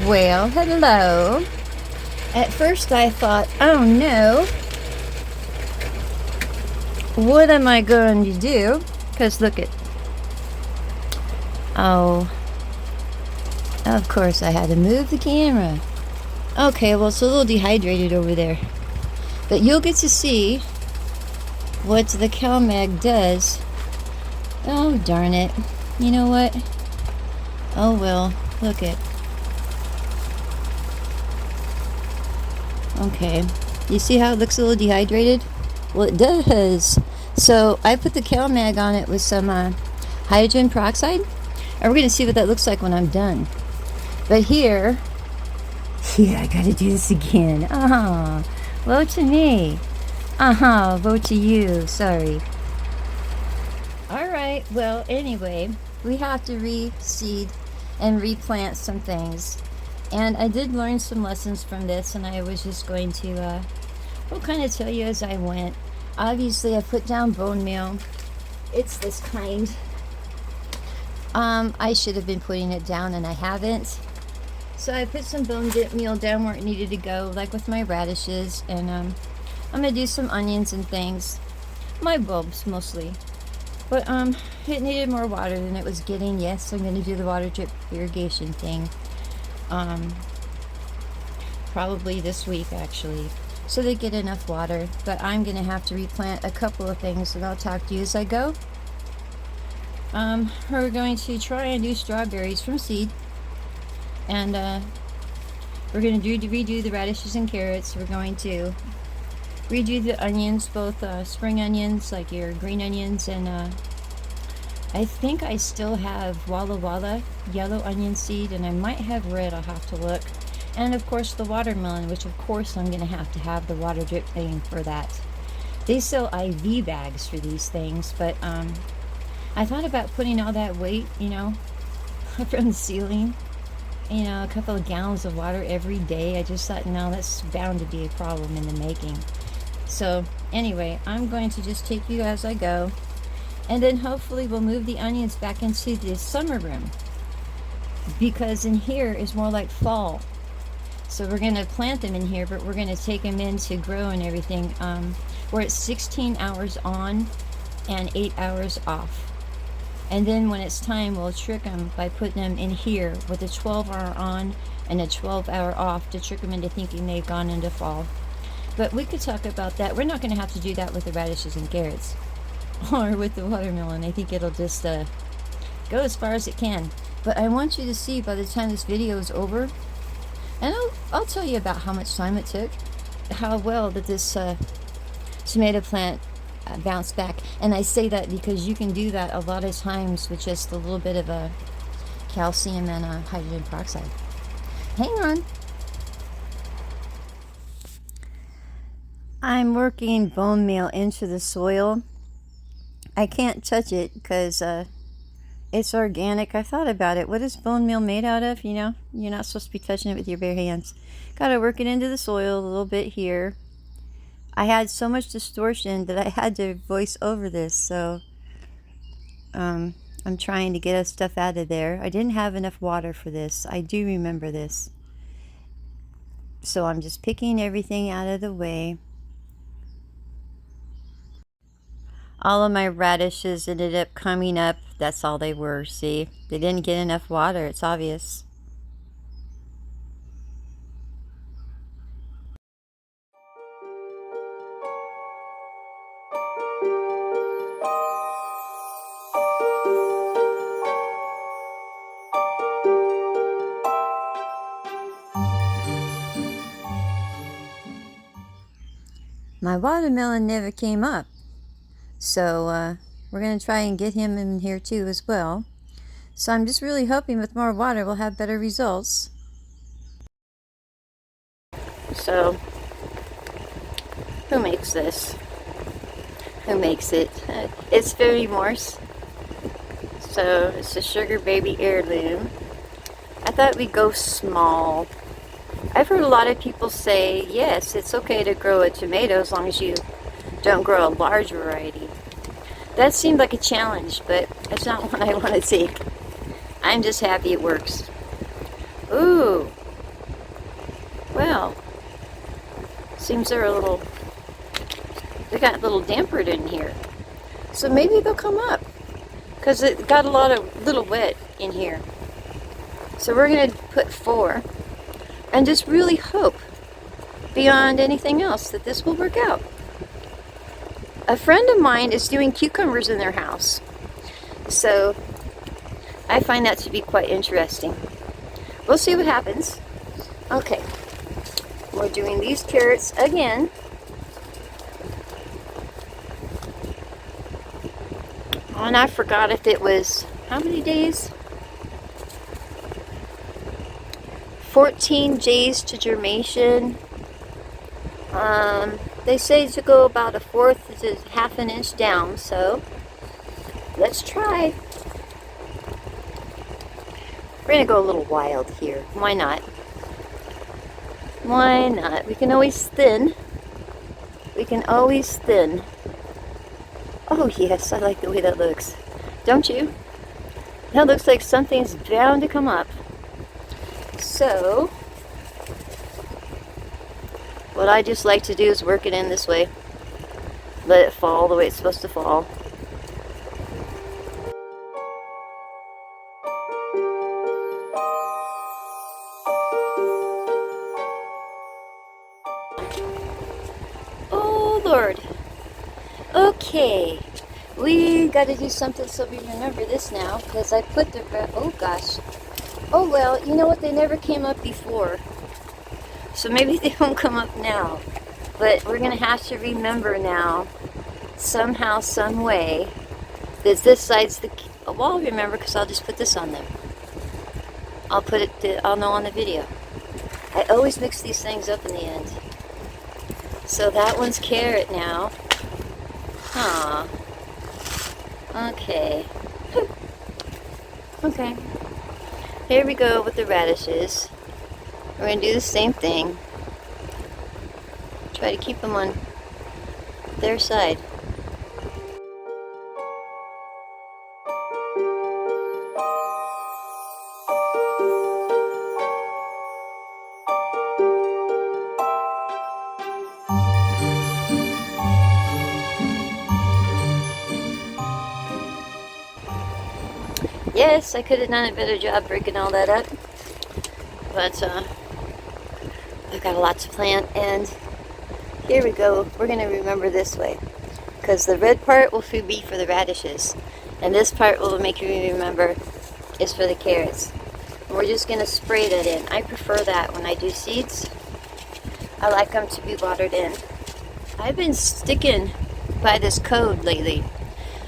Well, hello. At first I thought, oh no, what am I going to do? Because look at, oh, of course I had to move the camera. Okay, well it's a little dehydrated over there. But you'll get to see what the CalMag does. Oh, darn it. You know what? Oh well, look it. Okay, you see how it looks a little dehydrated? Well, it does. So I put the CalMag on it with some hydrogen peroxide, and we're going to see what that looks like when I'm done. But here, I got to do this again. Vote to me. Vote to you. Sorry. Alright, well, anyway, we have to reseed and replant some things. And I did learn some lessons from this, and I was just going to, kind of tell you as I went. Obviously, I put down bone meal. It's this kind. I should have been putting it down, and I haven't. So I put some bone meal down where it needed to go, like with my radishes, and I'm going to do some onions and things. My bulbs, mostly. But, it needed more water than it was getting. Yes, I'm going to do the water drip irrigation thing. Probably this week actually, so they get enough water. But I'm gonna have to replant a couple of things, and I'll talk to you as I go. We're going to try and do strawberries from seed, and we're going to redo the radishes and carrots. We're going to redo the onions, both spring onions, like your green onions, and I think I still have Walla Walla yellow onion seed, and I might have red. I'll have to look. And of course the watermelon, which of course I'm going to have the water drip thing for that. They sell IV bags for these things, but I thought about putting all that weight, from the ceiling, a couple of gallons of water every day. I just thought, no, that's bound to be a problem in the making. So anyway, I'm going to just take you as I go. And then hopefully we'll move the onions back into the summer room, because in here is more like fall. So we're going to plant them in here, but we're going to take them in to grow and everything. Where it's 16 hours on and 8 hours off. And then when it's time, we'll trick them by putting them in here with a 12-hour on and a 12-hour off to trick them into thinking they've gone into fall. But we could talk about that. We're not going to have to do that with the radishes and carrots. Or with the watermelon. I think it'll just go as far as it can. But I want you to see by the time this video is over, and I'll tell you about how much time it took, how well that this tomato plant bounced back. And I say that because you can do that a lot of times with just a little bit of a calcium and hydrogen peroxide. Hang on. I'm working bone meal into the soil. I can't touch it because it's organic. I thought about it. What is bone meal made out of? You're not supposed to be touching it with your bare hands. Got to work it into the soil a little bit here. I had so much distortion that I had to voice over this, so I'm trying to get stuff out of there. I didn't have enough water for this. I do remember this. So I'm just picking everything out of the way. All of my radishes ended up coming up. That's all they were, see? They didn't get enough water, it's obvious. My watermelon never came up. So we're going to try and get him in here too as well. So I'm just really hoping with more water we'll have better results. So who makes this? Who makes it? It's Foodie Morse. So it's a Sugar Baby Heirloom. I thought we'd go small. I've heard a lot of people say, yes, it's okay to grow a tomato as long as you don't grow a large variety. That seemed like a challenge, but it's not one I want to take. I'm just happy it works. Ooh, tell. Seems they got a little dampered in here. So maybe they'll come up, because it got a little wet in here. So we're going to put 4 and just really hope beyond anything else that this will work out. A friend of mine is doing cucumbers in their house, so I find that to be quite interesting. We'll see what happens. Okay, we're doing these carrots again. Oh, and I forgot if it was, how many days? 14 days to germination. They say to go about 1/4 to 1/2 inch down, so let's try. We're gonna go a little wild here. Why not? Why not? We can always thin. We can always thin. Oh yes, I like the way that looks. Don't you? That looks like something's bound to come up. So, what I just like to do is work it in this way. Let it fall the way it's supposed to fall. Oh Lord. Okay. We gotta do something so we remember this now, because I put the, oh gosh. Oh well, you know what, they never came up before. So maybe they won't come up now. But we're gonna have to remember now, somehow, some way, that this side's the, well, I'll remember because I'll just put this on there. I'll know on the video. I always mix these things up in the end. So that one's carrot now. Huh. Okay. Okay. Here we go with the radishes. We're going to do the same thing. Try to keep them on their side. Yes, I could have done a better job breaking all that up, but I've got a lot to plant, and here we go. We're going to remember this way, because the red part will be for the radishes, and this part will make you remember is for the carrots. And we're just going to spray that in. I prefer that when I do seeds. I like them to be watered in. I've been sticking by this code lately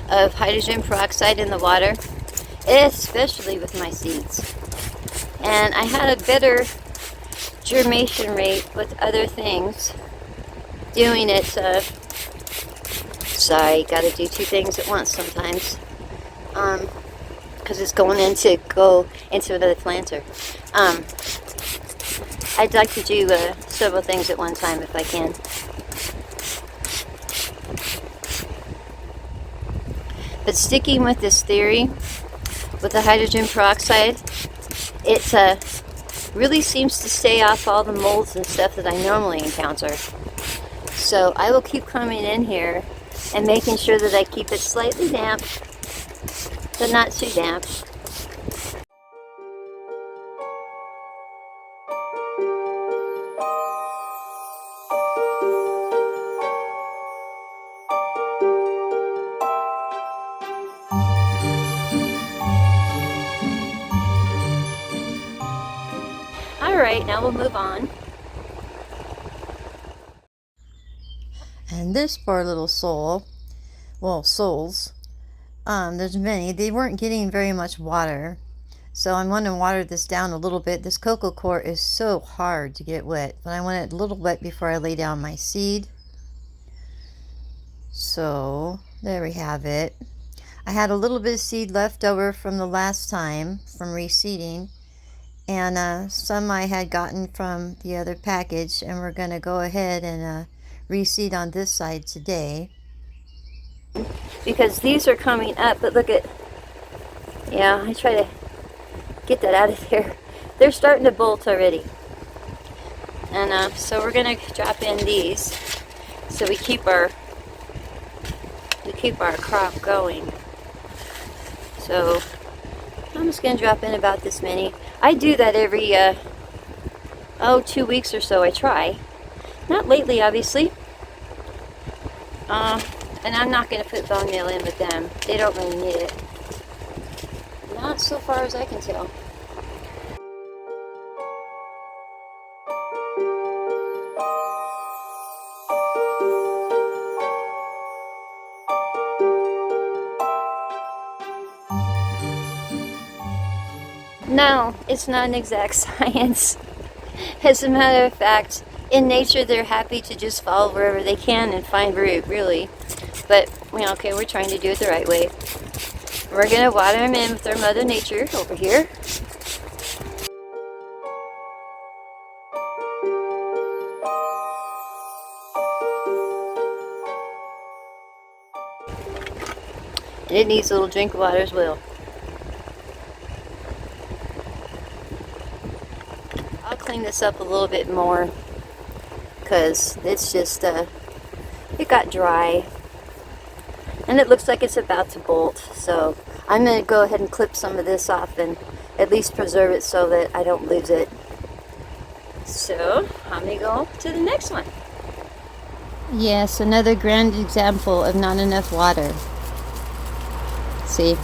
of hydrogen peroxide in the water, especially with my seeds. And I had a better germination rate with other things doing it. Sorry, gotta do 2 things at once sometimes, because it's going into another planter. I'd like to do several things at one time if I can. But sticking with this theory with the hydrogen peroxide, it really seems to stay off all the molds and stuff that I normally encounter. So I will keep coming in here and making sure that I keep it slightly damp, but not too damp. Alright, now we'll move on. And this poor little soul, well, souls, there's many, they weren't getting very much water. So I'm going to water this down a little bit. This cocoa core is so hard to get wet, but I want it a little wet before I lay down my seed. So there we have it. I had a little bit of seed left over from the last time from reseeding, and some I had gotten from the other package, and we're going to go ahead and reseed on this side today, because these are coming up. But look at, yeah, I try to get that out of there. They're starting to bolt already. And so we're gonna drop in these so we keep our crop going. So I'm just gonna drop in about this many. I do that every 2 weeks or so. I try. Not lately, obviously. And I'm not gonna put bone meal in with them. They don't really need it. Not so far as I can tell. No, it's not an exact science. As a matter of fact, in nature they're happy to just fall wherever they can and find root, really. But, okay, we're trying to do it the right way. We're going to water them in with our Mother Nature over here. And it needs a little drink of water as well. I'll clean this up a little bit more because it's just, it got dry. And it looks like it's about to bolt. So I'm going to go ahead and clip some of this off and at least preserve it so that I don't lose it. So I'm going to go to the next one. Yes, another grand example of not enough water. See,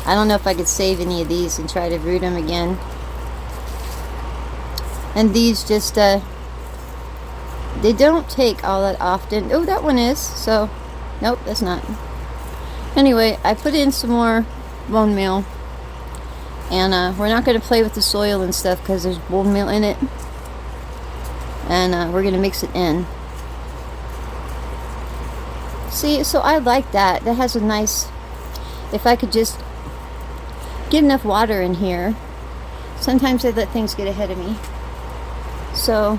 I don't know if I could save any of these and try to root them again. And these just, they don't take all that often. Oh, that one is. So, nope, that's not. Anyway, I put in some more bone meal. And we're not going to play with the soil and stuff because there's bone meal in it. And we're going to mix it in. See, so I like that. That has a nice... If I could just get enough water in here. Sometimes I let things get ahead of me. So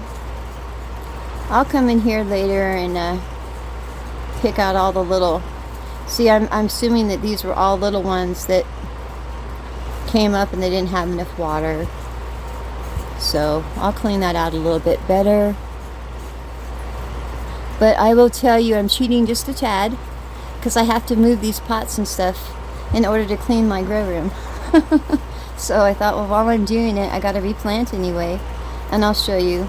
I'll come in here later and pick out all the little... See, I'm assuming that these were all little ones that came up and they didn't have enough water. So I'll clean that out a little bit better. But I will tell you, I'm cheating just a tad because I have to move these pots and stuff in order to clean my grow room. So I thought, well, while I'm doing it, I got to replant anyway. And I'll show you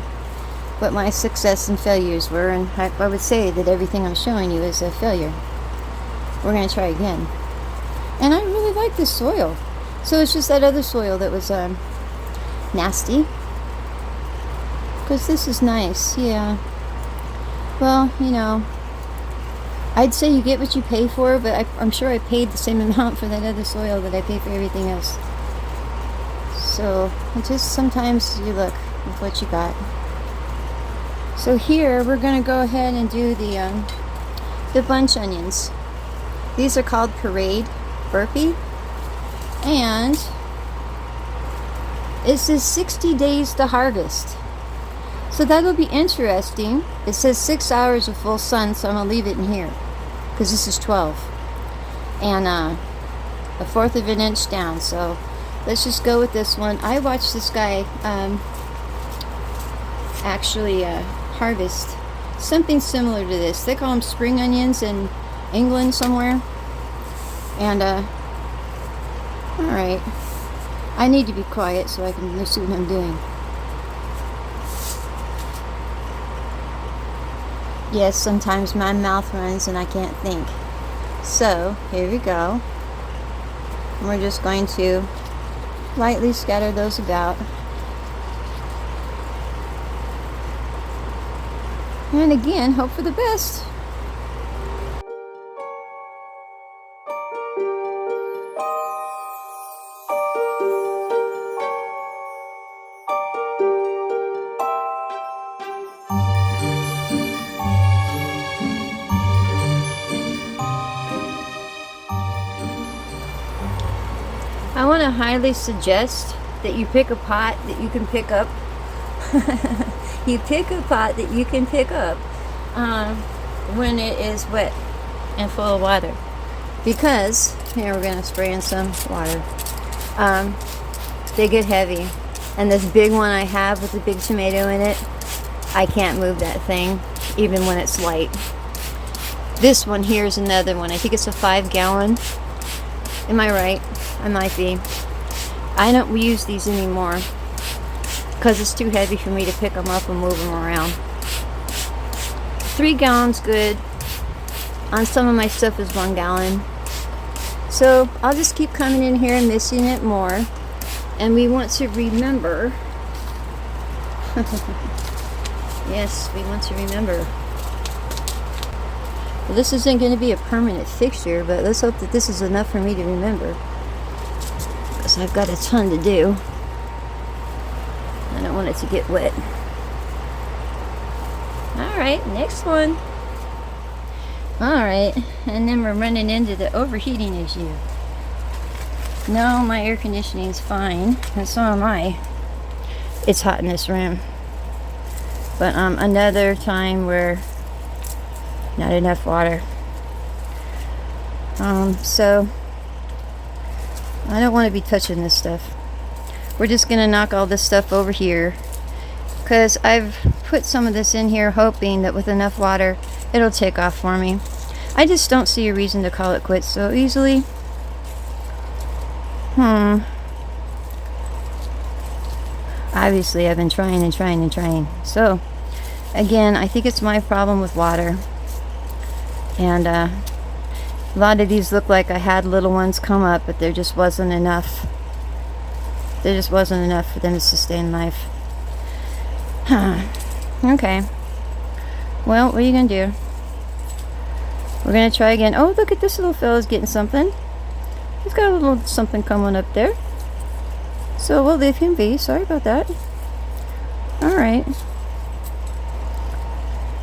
what my success and failures were. And I would say that everything I'm showing you is a failure. We're going to try again. And I really like this soil. So it's just that other soil that was nasty. Because this is nice, yeah. Well, you know, I'd say you get what you pay for, but I'm sure I paid the same amount for that other soil that I pay for everything else. So, it just sometimes you look with what you got. So here, we're going to go ahead and do the bunch onions. These are called Purified, burpee. And it says 60 days to harvest. So that'll be interesting. It says 6 hours of full sun, so I'm going to leave it in here. Because this is 12. And a 1/4 of an inch down. So let's just go with this one. I watched this guy actually harvest something similar to this. They call them spring onions in England somewhere. And, alright. I need to be quiet so I can see what I'm doing. Yes, sometimes my mouth runs and I can't think. So, here we go. We're just going to lightly scatter those about. And again, hope for the best. I want to highly suggest that you pick a pot that you can pick up. You pick a pot that you can pick up when it is wet and full of water. Because, here we're going to spray in some water. They get heavy. And this big one I have with the big tomato in it, I can't move that thing, even when it's light. This one here is another one. I think it's a 5-gallon. Am I right? I might be. I don't use these anymore because it's too heavy for me to pick them up and move them around. 3 gallons good. On some of my stuff is 1 gallon. So I'll just keep coming in here and mixing it more. And we want to remember. Yes, we want to remember. Well, this isn't going to be a permanent fixture, but let's hope that this is enough for me to remember. Because I've got a ton to do. I don't want it to get wet. Alright, next one. Alright, and then we're running into the overheating issue. No, my air conditioning's fine, and so am I. It's hot in this room. But another time where not enough water. So I don't want to be touching this stuff. We're just gonna knock all this stuff over here, because I've put some of this in here hoping that with enough water it'll take off for me. I just don't see a reason to call it quits so easily. Obviously I've been trying and trying and trying. So again, I think it's my problem with water. And a lot of these look like I had little ones come up, but there just wasn't enough. There just wasn't enough for them to sustain life. Okay. Well, what are you gonna do? We're gonna try again. Oh, look at this little fella's getting something. He's got a little something coming up there. So we'll leave him be. Sorry about that. Alright.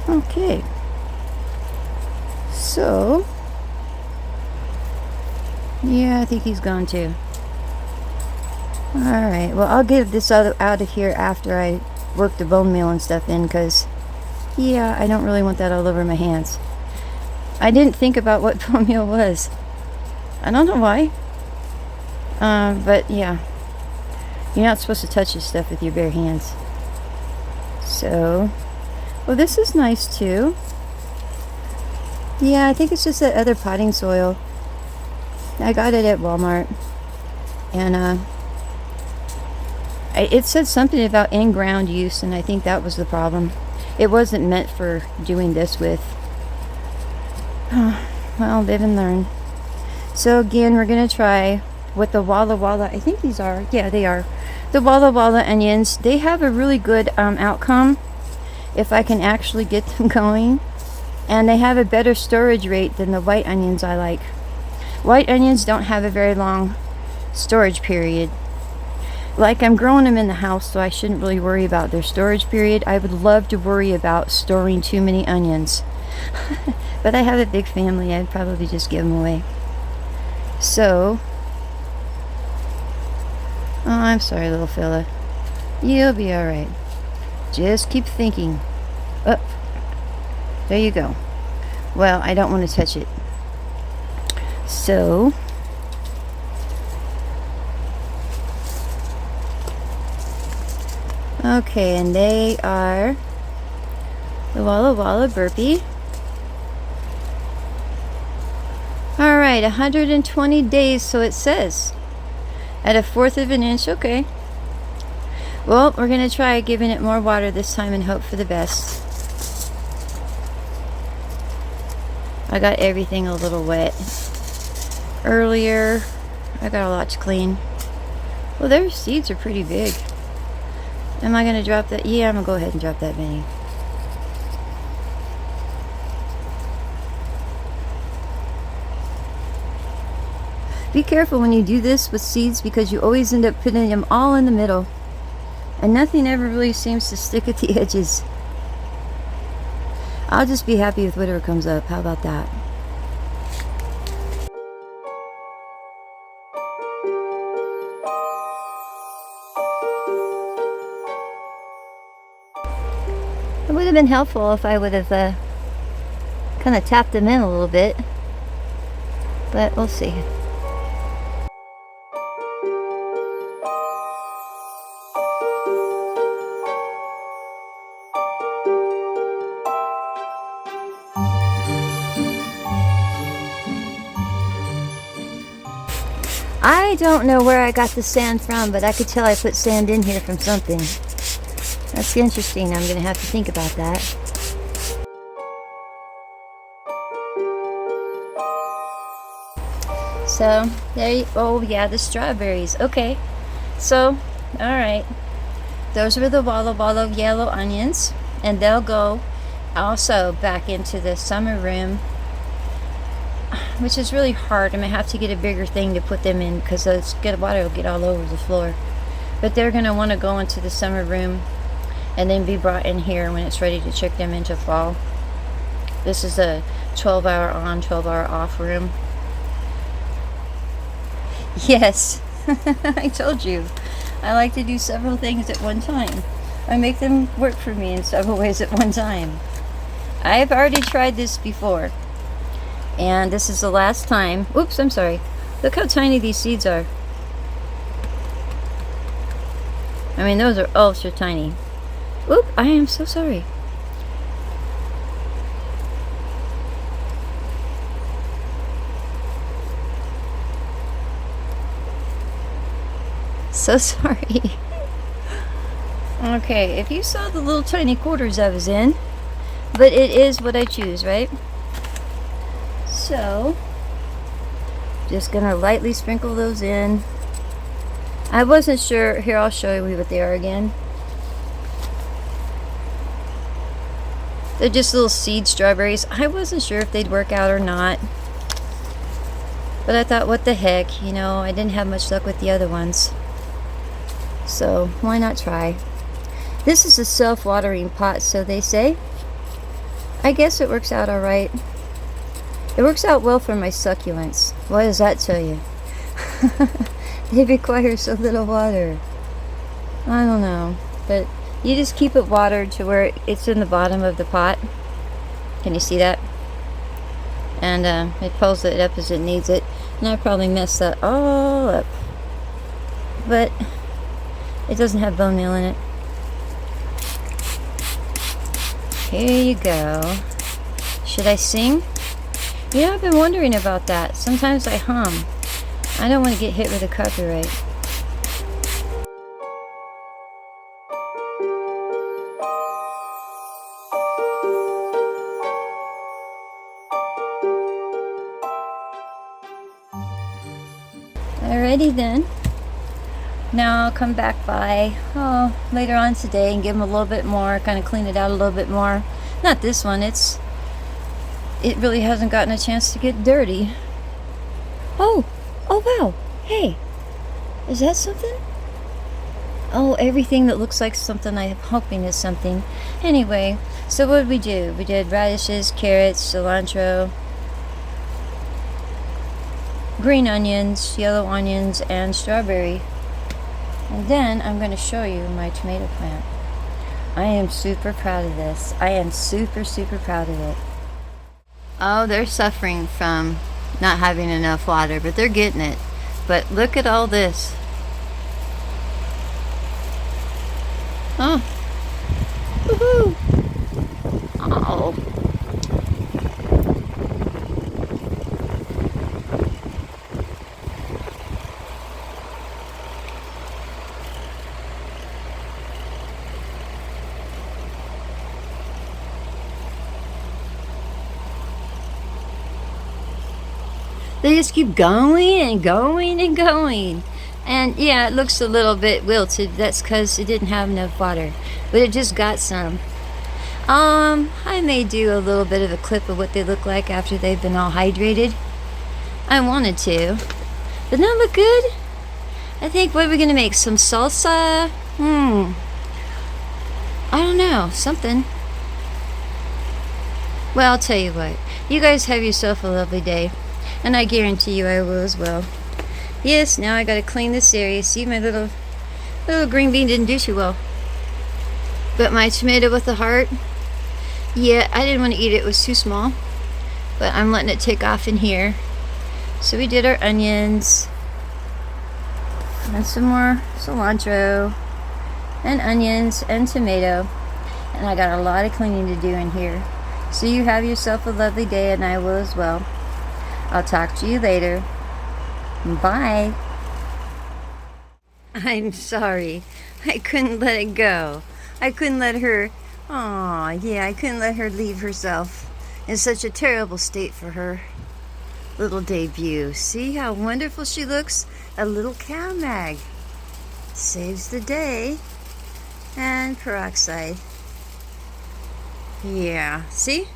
Okay. So, yeah, I think he's gone too. Alright, well, I'll get this out of here after I work the bone meal and stuff in, because, yeah, I don't really want that all over my hands. I didn't think about what bone meal was. I don't know why. But, yeah. You're not supposed to touch this stuff with your bare hands. So, well, this is nice too. Yeah, I think it's just that other potting soil. I got it at Walmart. And, it said something about in-ground use, and I think that was the problem. It wasn't meant for doing this with. Well, live and learn. So again, we're going to try with the Walla Walla. I think these are. Yeah, they are. The Walla Walla onions. They have a really good outcome if I can actually get them going. And they have a better storage rate than the white onions I like. White onions don't have a very long storage period. Like, I'm growing them in the house, so I shouldn't really worry about their storage period. I would love to worry about storing too many onions. But I have a big family. I'd probably just give them away. So, oh, I'm sorry, little fella. You'll be alright. Just keep thinking. Oh, there you go. Well, I don't want to touch it. So, okay, and they are the Walla Walla Burpee. Alright, 120 days, so it says. At 1/4 of an inch, okay. Well, we're going to try giving it more water this time and hope for the best. I got everything a little wet. Earlier, I got a lot to clean. Well, their seeds are pretty big. Am I going to drop that? Yeah, I'm going to go ahead and drop that Vinny. Be careful when you do this with seeds, because you always end up putting them all in the middle. And nothing ever really seems to stick at the edges. I'll just be happy with whatever comes up. How about that? It would have been helpful if I would have kind of tapped them in a little bit. But we'll see. I don't know where I got the sand from, but I could tell I put sand in here from something. That's interesting. I'm going to have to think about that. So, there you, oh yeah, the strawberries. Okay. So, alright. Those were the Walla Walla yellow onions. And they'll go also back into the summer room, which is really hard. I'm going to have to get a bigger thing to put them in because the water will get all over the floor. But they're going to want to go into the summer room and then be brought in here when it's ready to check them into fall. This is a 12-hour on, 12-hour off room. Yes, I told you. I like to do several things at one time. I make them work for me in several ways at one time. I've already tried this before. And this is the last time. Oops, I'm sorry. Look how tiny these seeds are. I mean, those are ultra tiny. Oop, I am so sorry. So sorry. Okay, if you saw the little tiny quarters I was in, but it is what I choose, right? So, just gonna lightly sprinkle those in. I wasn't sure. Here, I'll show you what they are again. They're just little seed strawberries. I wasn't sure if they'd work out or not. But I thought, what the heck, you know, I didn't have much luck with the other ones. So, why not try? This is a self-watering pot, so they say. I guess it works out alright. It works out well for my succulents. What does that tell you? They require so little water. I don't know. But you just keep it watered to where it's in the bottom of the pot. Can you see that? And it pulls it up as it needs it. And I probably messed that all up. But it doesn't have bone meal in it. Here you go. Should I sing? You know, I've been wondering about that. Sometimes I hum. I don't want to get hit with a copyright. Alrighty then. Now I'll come back by later on today and give them a little bit more, kind of clean it out a little bit more. Not this one, it really hasn't gotten a chance to get dirty. Oh wow, hey, is that something? Oh, everything that looks like something I'm hoping is something. Anyway, so what did we do? We did radishes, carrots, cilantro, green onions, yellow onions, and strawberry. And then I'm going to show you my tomato plant. I am super proud of this. I am super proud of it. Oh, they're suffering from not having enough water, but they're getting it. But look at all this. Oh. Woohoo! Oh. They just keep going and going and going. And yeah, it looks a little bit wilted. That's because it didn't have enough water. But it just got some. I may do a little bit of a clip of what they look like after they've been all hydrated. I wanted to. But that look good? I think, what are we going to make? Some salsa? I don't know. Something. Well, I'll tell you what. You guys have yourself a lovely day. And I guarantee you I will as well. Yes, now I gotta clean this area. See, my little green bean didn't do too well. But my tomato with the heart, yeah, I didn't want to eat it. It was too small. But I'm letting it take off in here. So we did our onions. And some more cilantro. And onions and tomato. And I got a lot of cleaning to do in here. So you have yourself a lovely day, and I will as well. I'll talk to you later. Bye. I'm sorry. I couldn't let it go. I couldn't let her... Aw, yeah, I couldn't let her leave herself in such a terrible state for her little debut. See how wonderful she looks? A little cow mag. Saves the day. And peroxide. Yeah, see?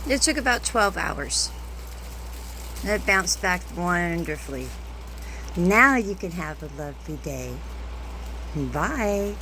It took about 12 hours. And it bounced back wonderfully. Now you can have a lovely day. Bye.